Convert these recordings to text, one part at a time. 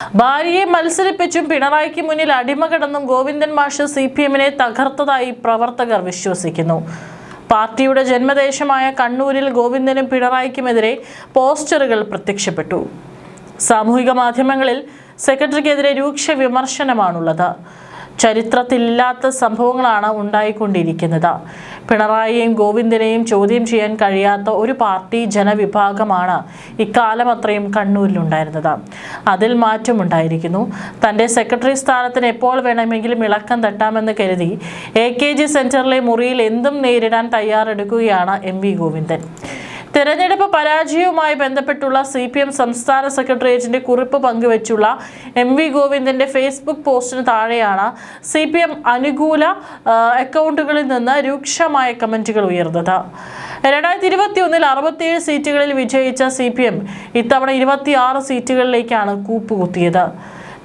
ഭാര്യയെ മത്സരിപ്പിച്ചും പിണറായിക്ക് മുന്നിൽ അടിമ കിടന്നും ഗോവിന്ദൻ മാഷ് CPM-നെ തകർത്തതായി പ്രവർത്തകർ വിശ്വസിക്കുന്നു. പാർട്ടിയുടെ ജന്മദേശമായ കണ്ണൂരിൽ ഗോവിന്ദനും പിണറായിക്കുമെതിരെ പോസ്റ്ററുകൾ പ്രത്യക്ഷപ്പെട്ടു. സാമൂഹിക മാധ്യമങ്ങളിൽ സെക്രട്ടറിക്കെതിരെ രൂക്ഷ വിമർശനമാണുള്ളത്. ചരിത്രത്തിലില്ലാത്ത സംഭവങ്ങളാണ് ഉണ്ടായിക്കൊണ്ടിരിക്കുന്നത്. പിണറായിയെയും ഗോവിന്ദനെയും ചോദ്യം ചെയ്യാൻ കഴിയാത്ത ഒരു പാർട്ടി ജനവിഭാഗമാണ് ഇക്കാലം അത്രയും കണ്ണൂരിലുണ്ടായിരുന്നത്. അതിൽ മാറ്റമുണ്ടായിരിക്കുന്നു. തൻ്റെ സെക്രട്ടറി സ്ഥാനത്തിന് എപ്പോൾ വേണമെങ്കിലും ഇളക്കം തട്ടാമെന്ന് കരുതി AKG സെന്ററിലെ മുറിയിൽ എന്തും നേരിടാൻ തയ്യാറെടുക്കുകയാണ് MV ഗോവിന്ദൻ. തെരഞ്ഞെടുപ്പ് പരാജയവുമായി ബന്ധപ്പെട്ടുള്ള CPM സംസ്ഥാന സെക്രട്ടേറിയറ്റിന്റെ കുറിപ്പ് പങ്കുവച്ചുള്ള MV ഗോവിന്ദന്റെ ഫേസ്ബുക്ക് പോസ്റ്റിന് താഴെയാണ് CPM അനുകൂല അക്കൗണ്ടുകളിൽ നിന്ന് രൂക്ഷമായ കമന്റുകൾ ഉയർന്നത്. 2021 67 സീറ്റുകളിൽ വിജയിച്ച CPM ഇത്തവണ 26 സീറ്റുകളിലേക്കാണ് കൂപ്പുകുത്തിയത്.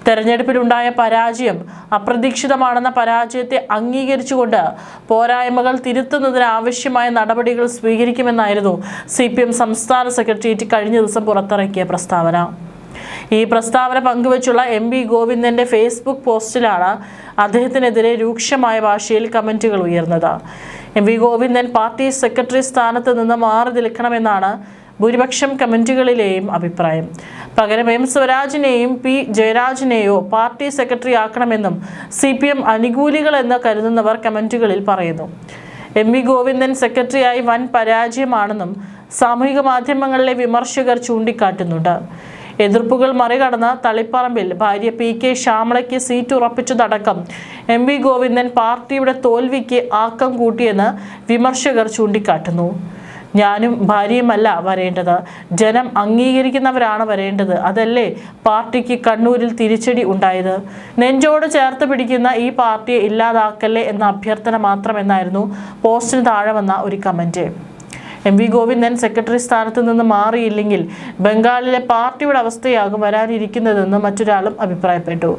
തെരഞ്ഞെടുപ്പിലുണ്ടായ പരാജയം അപ്രതീക്ഷിതമാണെന്ന പരാജയത്തെ അംഗീകരിച്ചുകൊണ്ട് പോരായ്മകൾ തിരുത്തുന്നതിന് ആവശ്യമായ നടപടികൾ സ്വീകരിക്കുമെന്നായിരുന്നു CPM സംസ്ഥാന സെക്രട്ടേറിയറ്റ് കഴിഞ്ഞ ദിവസം പുറത്തിറക്കിയ പ്രസ്താവന. ഈ പ്രസ്താവന പങ്കുവച്ചുള്ള MV ഗോവിന്ദന്റെ ഫേസ്ബുക്ക് പോസ്റ്റിലാണ് അദ്ദേഹത്തിനെതിരെ രൂക്ഷമായ ഭാഷയിൽ കമന്റുകൾ ഉയർന്നത്. MV ഗോവിന്ദൻ പാർട്ടി സെക്രട്ടറി സ്ഥാനത്ത് നിന്ന് മാറി നിൽക്കണമെന്നാണ് ഭൂരിപക്ഷം കമന്റുകളിലെയും അഭിപ്രായം. പകരം M സ്വരാജിനെയും P ജയരാജിനെയോ പാർട്ടി സെക്രട്ടറി ആക്കണമെന്നും CPM അനുകൂലികൾ എന്ന് കരുതുന്നവർ കമന്റുകളിൽ പറയുന്നു. MV ഗോവിന്ദൻ സെക്രട്ടറിയായി വൻ പരാജയമാണെന്നും സാമൂഹിക മാധ്യമങ്ങളിലെ വിമർശകർ ചൂണ്ടിക്കാട്ടുന്നുണ്ട്. എതിർപ്പുകൾ മറികടന്ന് തളിപ്പറമ്പിൽ ഭാര്യ PK ശ്യാമളയ്ക്ക് സീറ്റ് ഉറപ്പിച്ചതടക്കം MV ഗോവിന്ദൻ പാർട്ടിയുടെ തോൽവിക്ക് ആക്കം കൂട്ടിയെന്ന് വിമർശകർ ചൂണ്ടിക്കാട്ടുന്നു. ഞാനും ഭാര്യയുമല്ല വരേണ്ടത്, ജനം അംഗീകരിക്കുന്നവരാണ് വരേണ്ടത്. അതല്ലേ പാർട്ടിക്ക് കണ്ണൂരിൽ തിരിച്ചടി ഉണ്ടായത്. നെഞ്ചോട് ചേർത്ത് പിടിക്കുന്ന ഈ പാർട്ടിയെ ഇല്ലാതാക്കല്ലേ എന്ന അഭ്യർത്ഥന മാത്രമെന്നായിരുന്നു പോസ്റ്റിന് താഴെ വന്ന ഒരു കമന്റ്. MV ഗോവിന്ദൻ സെക്രട്ടറി സ്ഥാനത്ത് നിന്ന് മാറിയില്ലെങ്കിൽ ബംഗാളിലെ പാർട്ടിയുടെ അവസ്ഥയാകും വരാനിരിക്കുന്നതെന്ന് മറ്റൊരാളും അഭിപ്രായപ്പെട്ടു.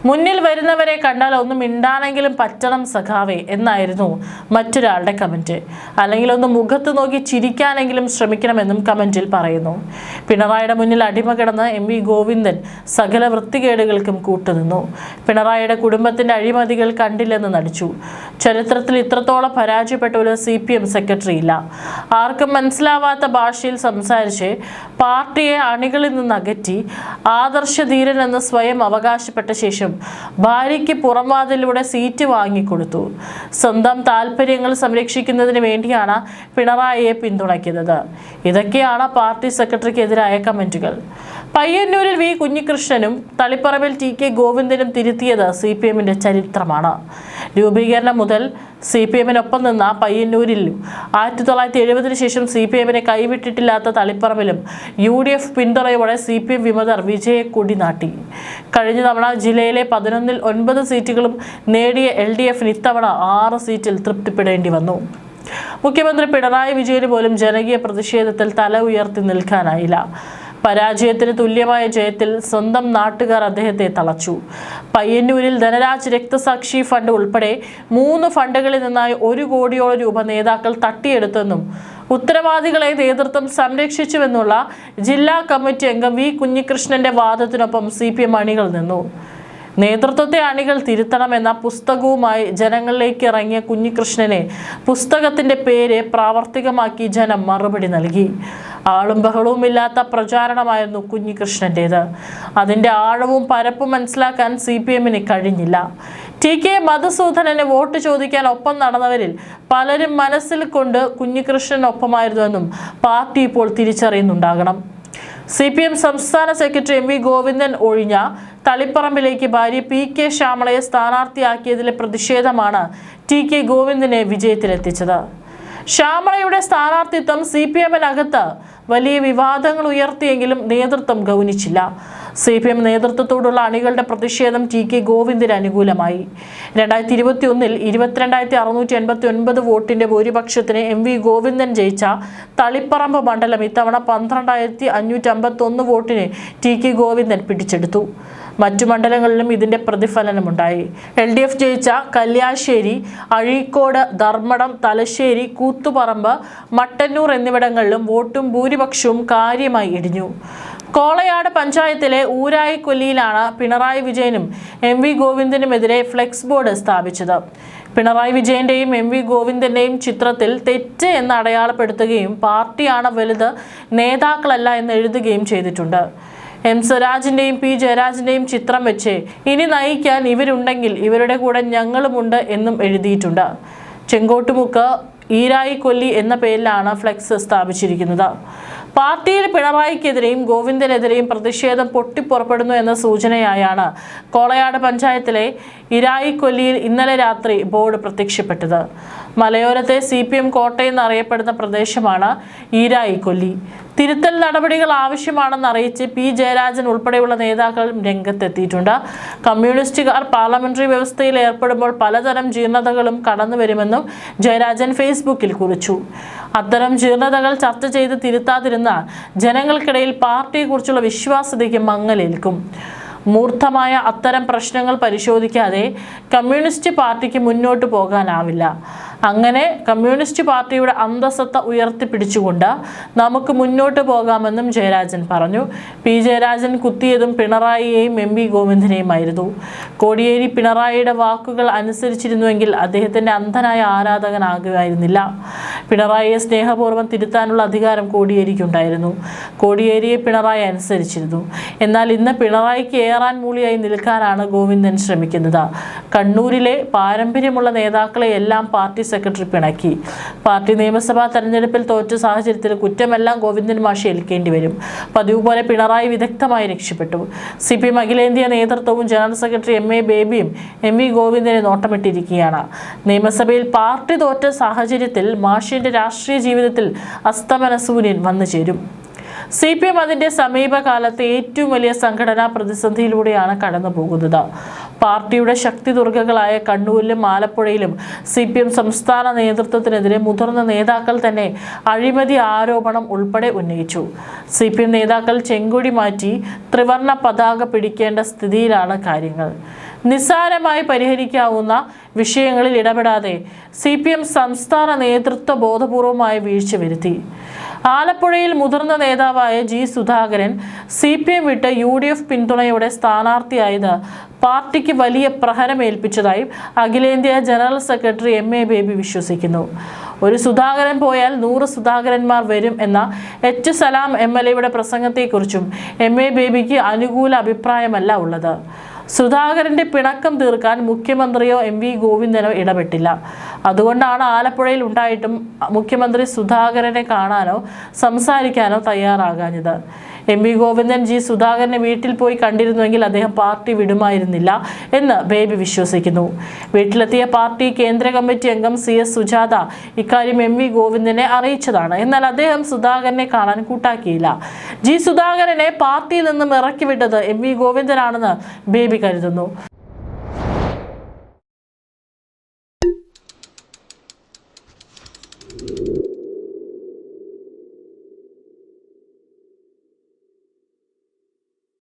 മുന്നിൽ വരുന്നവരെ കണ്ടാൽ ഒന്ന് മിണ്ടാനെങ്കിലും പറ്റണം സഖാവേ എന്നായിരുന്നു മറ്റൊരാളുടെ കമന്റ്. അല്ലെങ്കിൽ ഒന്ന് മുഖത്ത് നോക്കി ചിരിക്കാനെങ്കിലും ശ്രമിക്കണമെന്നും കമന്റിൽ പറയുന്നു. പിണറായിയുടെ മുന്നിൽ അടിമ കിടന്ന് MV ഗോവിന്ദൻ സകല വൃത്തികേടുകൾക്കും കൂട്ടുനിന്നു. പിണറായിയുടെ കുടുംബത്തിന്റെ അഴിമതികൾ കണ്ടില്ലെന്ന് നടിച്ചു. ചരിത്രത്തിൽ ഇത്രത്തോളം പരാജയപ്പെട്ട ഒരു CPM സെക്രട്ടറി ഇല്ല. ആർക്കും മനസ്സിലാവാത്ത ഭാഷയിൽ സംസാരിച്ച് പാർട്ടിയെ അണികളിൽ നിന്ന് അകറ്റി ആദർശധീരനെന്ന് സ്വയം അവകാശപ്പെട്ട ശേഷം ഭാര്യയ്ക്ക് പുറംവാതിലൂടെ സീറ്റ് വാങ്ങിക്കൊടുത്തു. സ്വന്തം താല്പര്യങ്ങൾ സംരക്ഷിക്കുന്നതിന് വേണ്ടിയാണ് പിണറായിയെ പിന്തുണയ്ക്കുന്നത്. ഇതൊക്കെയാണ് പാർട്ടി സെക്രട്ടറിക്കെതിരായ കമന്റുകൾ. പയ്യന്നൂരിൽ V കുഞ്ഞികൃഷ്ണനും തളിപ്പറമ്പിൽ TK ഗോവിന്ദനും തിരുത്തിയത് CPM-ന്റെ ചരിത്രമാണ്. രൂപീകരണം മുതൽ CPM-നൊപ്പം നിന്ന പയ്യന്നൂരിലും 1970 ശേഷം CPM-നെ കൈവിട്ടിട്ടില്ലാത്ത തളിപ്പറമ്പിലും UDF പിന്തുണയോടെ CPM വിമതർ വിജയക്കൊടി നാട്ടി. കഴിഞ്ഞ തവണ ജില്ലയിലെ 11-ൽ 9 സീറ്റുകളും നേടിയ LDF-ന് ഇത്തവണ 6 സീറ്റിൽ തൃപ്തിപ്പെടേണ്ടി വന്നു. മുഖ്യമന്ത്രി പിണറായി വിജയന് പോലും ജനകീയ പ്രതിഷേധത്തിൽ തല ഉയർത്തി നിൽക്കാനായില്ല. പരാജയത്തിന് തുല്യമായ ജയത്തിൽ സ്വന്തം നാട്ടുകാർ അദ്ദേഹത്തെ തളച്ചു. പയ്യന്നൂരിൽ ധനരാജ് രക്തസാക്ഷി ഫണ്ട് ഉൾപ്പെടെ 3 ഫണ്ടുകളിൽ നിന്നായി 1 കോടിയോളം രൂപ നേതാക്കൾ തട്ടിയെടുത്തെന്നും ഉത്തരവാദികളെ നേതൃത്വം സംരക്ഷിച്ചുവെന്നുള്ള ജില്ലാ കമ്മിറ്റി അംഗം V കുഞ്ഞികൃഷ്ണന്റെ വാദത്തിനൊപ്പം CPM അണികൾ നിന്നു. നേതൃത്വത്തെ അണികൾ തിരുത്തണമെന്ന പുസ്തകവുമായി ജനങ്ങളിലേക്ക് ഇറങ്ങിയ കുഞ്ഞികൃഷ്ണനെ പുസ്തകത്തിന്റെ പേര് പ്രാവർത്തികമാക്കി ജനം മറുപടി നൽകി. ആളും ബഹളവും ഇല്ലാത്ത പ്രചാരണമായിരുന്നു കുഞ്ഞികൃഷ്ണന്റേത്. അതിന്റെ ആഴവും പരപ്പും മനസ്സിലാക്കാൻ CPM-ന് കഴിഞ്ഞില്ല. TK മധുസൂദനന് വോട്ട് ചോദിക്കാൻ ഒപ്പം നടന്നവരിൽ പലരും മനസ്സിൽ കൊണ്ട് കുഞ്ഞികൃഷ്ണനൊപ്പമായിരുന്നുവെന്നും പാർട്ടി ഇപ്പോൾ തിരിച്ചറിയുന്നുണ്ടാകണം. CPM സംസ്ഥാന സെക്രട്ടറി MV ഗോവിന്ദൻ ഒഴിഞ്ഞ തളിപ്പറമ്പിലേക്ക് ഭാര്യ PK ശ്യാമളയെ സ്ഥാനാർത്ഥിയാക്കിയതിലെ പ്രതിഷേധമാണ് TK ഗോവിന്ദനെ വിജയത്തിലെത്തിച്ചത്. ശ്യാമളയുടെ സ്ഥാനാർത്ഥിത്വം CPM-നകത്ത് വലിയ വിവാദങ്ങൾ ഉയർത്തിയെങ്കിലും നേതൃത്വം ഗൗനിച്ചില്ല. CPM നേതൃത്വത്തോടുള്ള അണികളുടെ പ്രതിഷേധം TK ഗോവിന്ദന് അനുകൂലമായി. 2021-ൽ 22,689 വോട്ടിന്റെ ഭൂരിപക്ഷത്തിന് MV ഗോവിന്ദൻ ജയിച്ച തളിപ്പറമ്പ് മണ്ഡലം ഇത്തവണ 12,551 വോട്ടിന് TK ഗോവിന്ദൻ പിടിച്ചെടുത്തു. മറ്റു മണ്ഡലങ്ങളിലും ഇതിന്റെ പ്രതിഫലനമുണ്ടായി. LDF ജയിച്ച കല്യാശ്ശേരി, അഴീക്കോട്, ധർമ്മടം, തലശ്ശേരി, കൂത്തുപറമ്പ്, മട്ടന്നൂർ എന്നിവിടങ്ങളിലും വോട്ടും ഭൂരിപക്ഷവും കാര്യമായി ഇടിഞ്ഞു. കോളയാട് പഞ്ചായത്തിലെ ഊരായിക്കൊല്ലിയിലാണ് പിണറായി വിജയനും എം വി ഗോവിന്ദനുമെതിരെ ഫ്ലെക്സ് ബോർഡ് സ്ഥാപിച്ചത്. പിണറായി വിജയന്റെയും എം വി ഗോവിന്ദന്റെയും ചിത്രത്തിൽ തെറ്റ് എന്ന് അടയാളപ്പെടുത്തുകയും പാർട്ടിയാണ് വലുത്, നേതാക്കളല്ല എന്ന് എഴുതുകയും ചെയ്തിട്ടുണ്ട്. എം സ്വരാജിന്റെയും പി ജയരാജന്റെയും ചിത്രം വെച്ച് ഇനി നയിക്കാൻ ഇവരുണ്ടെങ്കിൽ ഇവരുടെ കൂടെ ഞങ്ങളുമുണ്ട് എന്നും എഴുതിയിട്ടുണ്ട്. ചെങ്കോട്ടുമുക്ക് ഈരായിക്കൊല്ലി എന്ന പേരിലാണ് ഫ്ലെക്സ് സ്ഥാപിച്ചിരിക്കുന്നത്. പാർട്ടിയിൽ പിണറായിക്കെതിരെയും ഗോവിന്ദനെതിരെയും പ്രതിഷേധം പൊട്ടിപ്പുറപ്പെടുന്നു എന്ന സൂചനയായാണ് കോളയാട് പഞ്ചായത്തിലെ ഇരായിക്കൊല്ലിയിൽ ഇന്നലെ രാത്രി ബോർഡ് പ്രത്യക്ഷപ്പെട്ടത്. മലയോരത്തെ CPM കോട്ടയെന്നറിയപ്പെടുന്ന പ്രദേശമാണ് ഈരായിക്കൊല്ലി. തിരുത്തൽ നടപടികൾ ആവശ്യമാണെന്ന് അറിയിച്ച് പി ജയരാജൻ ഉൾപ്പെടെയുള്ള നേതാക്കൾ രംഗത്തെത്തിയിട്ടുണ്ട്. കമ്മ്യൂണിസ്റ്റുകാർ പാർലമെന്ററി വ്യവസ്ഥയിൽ ഏർപ്പെടുമ്പോൾ പലതരം ജീർണതകളും കടന്നുവരുമെന്നും ജയരാജൻ ഫേസ്ബുക്കിൽ കുറിച്ചു. അത്തരം ജീർണതകൾ ചർച്ച ചെയ്ത് തിരുത്താതിരുന്ന ജനങ്ങൾക്കിടയിൽ പാർട്ടിയെക്കുറിച്ചുള്ള വിശ്വാസ്യതയ്ക്ക് മങ്ങലേൽക്കും. മൂർത്തമായ അത്തരം പ്രശ്നങ്ങൾ പരിശോധിക്കാതെ കമ്മ്യൂണിസ്റ്റ് പാർട്ടിക്ക് മുന്നോട്ട് പോകാനാവില്ല. അങ്ങനെ കമ്മ്യൂണിസ്റ്റ് പാർട്ടിയുടെ അന്തസ്സത്ത ഉയർത്തിപ്പിടിച്ചുകൊണ്ട് നമുക്ക് മുന്നോട്ട് പോകാമെന്നും ജയരാജൻ പറഞ്ഞു. പി ജയരാജൻ കുത്തിയതും പിണറായിയെയും എം വി ഗോവിന്ദനെയുമായിരുന്നു. കോടിയേരി പിണറായിയുടെ വാക്കുകൾ അനുസരിച്ചിരുന്നുവെങ്കിൽ അദ്ദേഹത്തിന്റെ അന്ധനായ ആരാധകനാകുമായിരുന്നില്ല. പിണറായിയെ സ്നേഹപൂർവ്വം തിരുത്താനുള്ള അധികാരം കോടിയേരിക്കുണ്ടായിരുന്നു. കോടിയേരിയെ പിണറായി അനുസരിച്ചിരുന്നു. എന്നാൽ ഇന്ന് പിണറായിക്ക് ഏറാൻ മൂളിയായി നിൽക്കാനാണ് ഗോവിന്ദൻ ശ്രമിക്കുന്നത്. കണ്ണൂരിലെ പാരമ്പര്യമുള്ള നേതാക്കളെ എല്ലാം പാർട്ടി സെക്രട്ടറി പിണക്കി. പാർട്ടി നിയമസഭാ തെരഞ്ഞെടുപ്പിൽ തോറ്റ സാഹചര്യത്തിൽ കുറ്റമെല്ലാം ഗോവിന്ദൻ മാഷി ഏൽക്കേണ്ടി വരും. പതിവ് പോലെ പിണറായി വിദഗ്ധമായി രക്ഷപ്പെട്ടു. CPM അഖിലേന്ത്യാ നേതൃത്വവും ജനറൽ സെക്രട്ടറി MA ബേബിയും എം വി ഗോവിന്ദനെ നോട്ടമിട്ടിരിക്കുകയാണ്. നിയമസഭയിൽ പാർട്ടി തോറ്റ സാഹചര്യത്തിൽ മാഷിന്റെ രാഷ്ട്രീയ ജീവിതത്തിൽ അസ്തമന സൂര്യൻ വന്നു ചേരും. CPM അതിന്റെ സമീപകാലത്തെ ഏറ്റവും വലിയ സംഘടനാ പ്രതിസന്ധിയിലൂടെയാണ് കടന്നു പോകുന്നത്. പാർട്ടിയുടെ ശക്തി ദുർഗകളായ കണ്ണൂരിലും ആലപ്പുഴയിലും CPM സംസ്ഥാന നേതൃത്വത്തിനെതിരെ മുതിർന്ന നേതാക്കൾ തന്നെ അഴിമതി ആരോപണം ഉൾപ്പെടെ ഉന്നയിച്ചു. CPM നേതാക്കൾ ചെങ്കൊടി മാറ്റി ത്രിവർണ്ണ പതാക പിടിക്കേണ്ട സ്ഥിതിയിലാണ് കാര്യങ്ങൾ. നിസ്സാരമായി പരിഹരിക്കാവുന്ന വിഷയങ്ങളിൽ ഇടപെടാതെ CPM സംസ്ഥാന നേതൃത്വ ബോധപൂർവമായ വീഴ്ച വരുത്തി. ആലപ്പുഴയിൽ മുതിർന്ന നേതാവായ G സുധാകരൻ CPM വിട്ട് UDF പിന്തുണയോടെ സ്ഥാനാർത്ഥിയായത് പാർട്ടിക്ക് വലിയ പ്രഹരമേൽപ്പിച്ചതായി അഖിലേന്ത്യാ ജനറൽ സെക്രട്ടറി MA ബേബി വിശ്വസിക്കുന്നു. ഒരു സുധാകരൻ പോയാൽ 100 സുധാകരന്മാർ വരും എന്ന H സലാം MLAയുടെ പ്രസംഗത്തെക്കുറിച്ചും MA ബേബിക്ക് അനുകൂല അഭിപ്രായമല്ല ഉള്ളത്. സുധാകരന്റെ പിണക്കം തീർക്കാൻ മുഖ്യമന്ത്രിയോ എം വി ഗോവിന്ദനോ ഇടപെട്ടില്ല. അതുകൊണ്ടാണ് ആലപ്പുഴയിൽ ഉണ്ടായിട്ടും മുഖ്യമന്ത്രി സുധാകരനെ കാണാനോ സംസാരിക്കാനോ തയ്യാറാകാഞ്ഞത്. എം വി ഗോവിന്ദൻ G സുധാകരനെ വീട്ടിൽ പോയി കണ്ടിരുന്നുവെങ്കിൽ അദ്ദേഹം പാർട്ടി വിടുമായിരുന്നില്ല എന്ന് ബേബി വിശ്വസിക്കുന്നു. വീട്ടിലെത്തിയ പാർട്ടി കേന്ദ്ര കമ്മിറ്റി അംഗം CS സുജാത ഇക്കാര്യം എം വി ഗോവിന്ദനെ അറിയിച്ചതാണ്. എന്നാൽ അദ്ദേഹം സുധാകരനെ കാണാൻ കൂട്ടാക്കിയില്ല. G സുധാകരനെ പാർട്ടിയിൽ നിന്നും ഇറക്കിവിട്ടത് എം വി ഗോവിന്ദനാണെന്ന് ബേബി കരുതുന്നു.